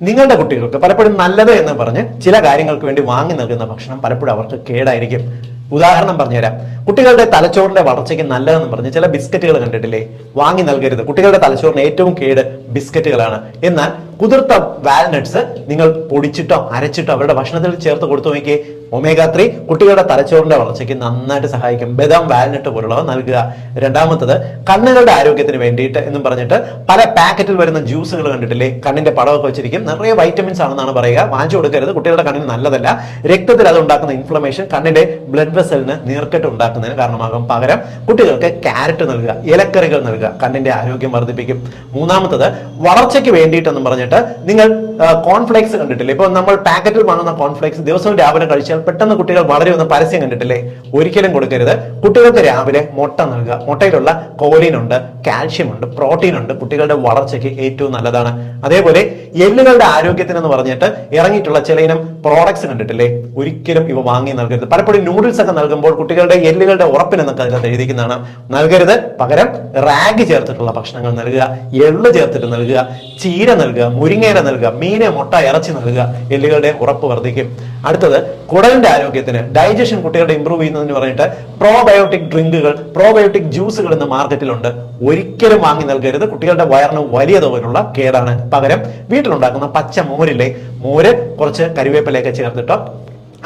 നിങ്ങളുടെ കുട്ടികൾക്ക് പലപ്പോഴും നല്ലത് എന്ന് പറഞ്ഞ് ചില കാര്യങ്ങൾക്ക് വേണ്ടി വാങ്ങി നൽകുന്ന ഭക്ഷണം പലപ്പോഴും അവർക്ക് കേടായിരിക്കും. ഉദാഹരണം പറഞ്ഞുതരാം. കുട്ടികളുടെ തലച്ചോറിന്റെ വളർച്ചയ്ക്ക് നല്ലതെന്ന് പറഞ്ഞ് ചില ബിസ്ക്കറ്റുകൾ കണ്ടിട്ടില്ലേ? വാങ്ങി നൽകരുത്. കുട്ടികളുടെ തലച്ചോറിന് ഏറ്റവും കേട് ബിസ്ക്കറ്റുകളാണ്. എന്നാൽ കുതിർത്ത വാൽനട്ട്സ് നിങ്ങൾ പൊടിച്ചിട്ടോ അരച്ചിട്ടോ അവരുടെ ഭക്ഷണത്തിൽ ചേർത്ത് കൊടുത്തു നോക്കിയേ. ഒമേഗ 3 കുട്ടികളുടെ തലച്ചോറിന്റെ വളർച്ചയ്ക്ക് നന്നായിട്ട് സഹായിക്കും. ബദാം, വാൽനട്ട് പോലുള്ളവ നൽകുക. രണ്ടാമത്തത്, കണ്ണുകളുടെ ആരോഗ്യത്തിന് വേണ്ടിയിട്ട് എന്നും പറഞ്ഞിട്ട് പല പാക്കറ്റിൽ വരുന്ന ജ്യൂസുകൾ കണ്ടിട്ടില്ലേ? കണ്ണിന്റെ പടമൊക്കെ വെച്ചിരിക്കും, നിറയെ വൈറ്റമിൻസ് ആണെന്നാണ് പറയുക. വാങ്ങിച്ചു കൊടുക്കരുത്, കുട്ടികളുടെ കണ്ണിന് നല്ലതല്ല. രക്തത്തിൽ അത് ഉണ്ടാക്കുന്ന ഇൻഫ്ലമേഷൻ കണ്ണിന്റെ ബ്ലഡ് വെസലിന് നീർക്കെട്ട് ഉണ്ടാക്കുന്നതിന് കാരണമാകും. പകരം കുട്ടികൾക്ക് ക്യാരറ്റ് നൽകുക, ഇലക്കറികൾ നൽകുക, കണ്ണിന്റെ ആരോഗ്യം വർദ്ധിപ്പിക്കും. മൂന്നാമത്തത്, വളർച്ചയ്ക്ക് വേണ്ടിയിട്ടെന്നും പറഞ്ഞിട്ട് നിങ്ങൾ കോൺഫ്ലേക്സ് കണ്ടിട്ടില്ലേ? ഇപ്പൊ നമ്മൾ പാക്കറ്റിൽ വാങ്ങുന്ന കോൺഫ്ലേക്സ് ദിവസവും രാവിലെ കഴിച്ചാൽ പെട്ടെന്ന് കുട്ടികൾ വളരുമെന്ന് പരസ്യം കണ്ടിട്ടില്ലേ? ഒരിക്കലും കൊടുക്കരുത്. കുട്ടികൾക്ക് രാവിലെ മുട്ട നൽകുക. മുട്ടയിലുള്ള കോലിൻ ഉണ്ട്, കാൽഷ്യം ഉണ്ട്, പ്രോട്ടീൻ ഉണ്ട്. കുട്ടികളുടെ വളർച്ചയ്ക്ക് ഏറ്റവും നല്ലതാണ്. അതേപോലെ എല്ലുകളുടെ ആരോഗ്യത്തിന് എന്ന് പറഞ്ഞിട്ട് ഇറങ്ങിയിട്ടുള്ള ചില ഇനം പ്രോഡക്ട്സ് കണ്ടിട്ടില്ലേ? ഒരിക്കലും ഇവ വാങ്ങി നൽകരുത്. പലപ്പോഴും നൂഡിൽസ് ഒക്കെ നൽകുമ്പോൾ കുട്ടികളുടെ എല്ലുകളുടെ ഉറപ്പിനെന്നൊക്കെ അതിനകത്ത് എഴുതിക്കുന്നതാണ്. നൽകരുത്. പകരം റാഗി ചേർത്തിട്ടുള്ള ഭക്ഷണങ്ങൾ നൽകുക, എള്ള് ചേർത്തിട്ട് നൽകുക, ചീര നൽകുക, മുരിങ്ങയില നൽകുക, മീന്, മുട്ട, ഇറച്ചി നൽകുക. എല്ലുകളുടെ ഉറപ്പ് വർദ്ധിക്കും. അടുത്തത്, കുടലിന്റെ ആരോഗ്യത്തിന്, ഡൈജഷൻ കുട്ടികളുടെ ഇംപ്രൂവ് ചെയ്യുന്നതിന് പറഞ്ഞിട്ട് പ്രോബയോട്ടിക് ഡ്രിങ്കുകൾ, പ്രോബയോട്ടിക് ജ്യൂസുകൾ ഇന്ന് മാർക്കറ്റിലുണ്ട്. ഒരിക്കലും വാങ്ങി നൽകരുത്. കുട്ടികളുടെ വയറിന് വലിയ തോതിലുള്ള കേടാണ്. പകരം വീട്ടിലുണ്ടാക്കുന്ന പച്ച മോരില്ലേ, മോര് കുറച്ച് കരിവേപ്പിലയൊക്കെ ചേർത്തിട്ടോ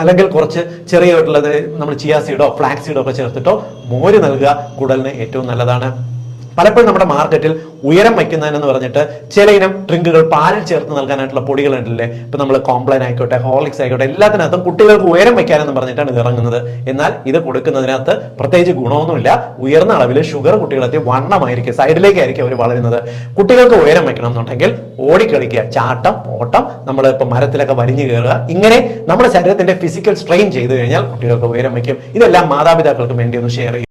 അല്ലെങ്കിൽ കുറച്ച് ചെറിയായിട്ടുള്ളത് നമ്മൾ ചിയാ സീഡോ ഫ്ലാക്സ് സീഡോ ഒക്കെ ചേർത്തിട്ടോ മോര് നൽകുക. കുടലിന് ഏറ്റവും നല്ലതാണ്. പലപ്പോഴും നമ്മുടെ മാർക്കറ്റിൽ ഉയരം വയ്ക്കുന്നതിനെന്ന് പറഞ്ഞിട്ട് ചില ഇനം ഡ്രിങ്കുകൾ പാലിൽ ചേർത്ത് നൽകാനായിട്ടുള്ള പൊടികൾ ഉണ്ടല്ലേ? ഇപ്പൊ നമ്മൾ കോംപ്ലൈൻ ആയിക്കോട്ടെ, ഹോർലിക്സ് ആയിക്കോട്ടെ, എല്ലാത്തിനകത്തും കുട്ടികൾക്ക് ഉയരം വയ്ക്കാനെന്ന് പറഞ്ഞിട്ടാണ് ഇത് ഇറങ്ങുന്നത്. എന്നാൽ ഇത് കൊടുക്കുന്നതിനകത്ത് പ്രത്യേകിച്ച് ഗുണമൊന്നുമില്ല. ഉയർന്ന അളവിൽ ഷുഗർ കുട്ടികളെത്തി വണ്ണമായിരിക്കും, സൈഡിലേക്കായിരിക്കും അവർ വളരുന്നത്. കുട്ടികൾക്ക് ഉയരം വയ്ക്കണം എന്നുണ്ടെങ്കിൽ ഓടിക്കളിക്കുക, ചാട്ടം, ഓട്ടം, നമ്മൾ ഇപ്പൊ മരത്തിലൊക്കെ വലിഞ്ഞു കയറുക, ഇങ്ങനെ നമ്മുടെ ശരീരത്തിന്റെ ഫിസിക്കൽ സ്ട്രെയിൻ ചെയ്തു കഴിഞ്ഞാൽ കുട്ടികൾക്ക് ഉയരം വയ്ക്കും. ഇതെല്ലാം മാതാപിതാക്കൾക്ക് വേണ്ടി ഒന്ന് ഷെയർ ചെയ്യും.